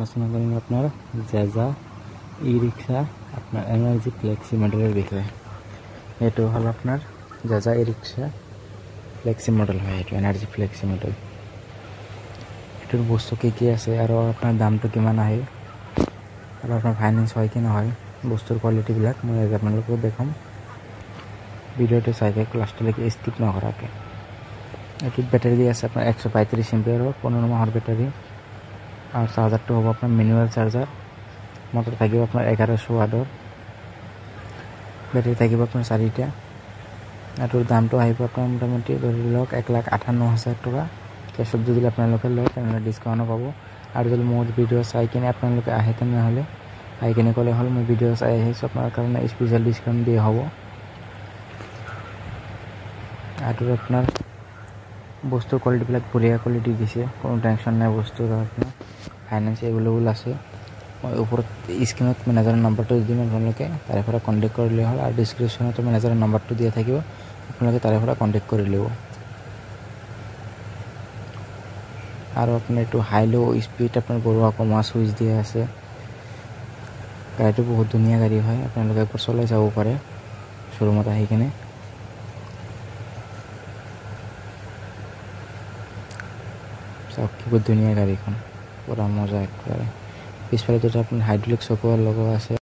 আলোচনা কৰিম আপোনাৰ জেজা ই ৰিক্সা আপোনাৰ এনাৰ্জি ফ্লেক্সি মডেলৰ বিষয়ে। এইটো হ'ল আপোনাৰ জেজা ই ৰিক্সা ফ্লেক্সি মডেল হয়, এইটো এনাৰ্জি ফ্লেক্সি মডেল। এইটোৰ বস্তু কি আছে আৰু আপোনাৰ দামটো কিমান আহে আৰু আপোনাৰ ফাইনেন্স হয় কি নহয়, বস্তুৰ কোৱালিটিবিলাক মই আপোনালোকক দেখাম। ভিডিঅ'টো চাই লাষ্টলৈকে স্কিপ নকৰাকৈ। এইটোত বেটাৰী আছে আপোনাৰ 135 এম্পিয়াৰৰ 15 মাহৰ বেটাৰী আৰু চাৰ্জাৰটো হ'ব আপোনাৰ মেনুৱেল চাৰ্জাৰ। মটৰ থাকিব আপোনাৰ 1100 ৱাটৰ, বেটাৰী থাকিব আপোনাৰ 4টা। এইটোৰ দামটো আহিব আপোনাৰ মোটামুটি ধৰি লওক 1,58,000 টকা। কেছত যদি আপোনালোকে লয় তেনেহ'লে ডিছকাউণ্টো পাব। আৰু যদি মোৰ ভিডিঅ' চাই কিনে আপোনালোকে আহে তেনেহ'লে আহি কিনে ক'লে হ'ল মই ভিডিঅ' চাই আহিছোঁ, আপোনাৰ কাৰণে স্পেচিয়েল ডিছকাউণ্ট দিয়া হ'ব। আৰু আপোনাৰ বস্তুৰ কোৱালিটিবিলাক বঢ়িয়া কোৱালিটি দিছে, কোনো টেনশ্যন নাই বস্তুৰ। আপোনাৰ ফাইনেন্স এভেইলেবল আছে। মই ওপৰত স্ক্ৰীণত মেনেজাৰৰ নাম্বাৰটো দি দিম, আপোনালোকে তাৰে পৰা কণ্টেক্ট কৰিলে হ'ল। আৰু ডিছক্ৰিপশ্যনতো মেনেজাৰৰ নাম্বাৰটো দিয়া থাকিব, আপোনালোকে তাৰে পৰা কণ্টেক্ট কৰি ল'ব। আৰু আপোনাৰ এইটো হাই ল' স্পীড আপোনাৰ বঢ়োৱা কমোৱা চুইচ দিয়া আছে। গাড়ীটো বহুত ধুনীয়া গাড়ী হয়, আপোনালোকে একবাৰ চলাই যাব পাৰে শ্ব'ৰুমত আহি কিনে। চাওক কি বহুত ধুনীয়া গাড়ীখন, পুৰা মজা একেবাৰে। পিছফালে আপোনাৰ হাইড্ৰলিক চকোৱাৰ লগোৱা আছে।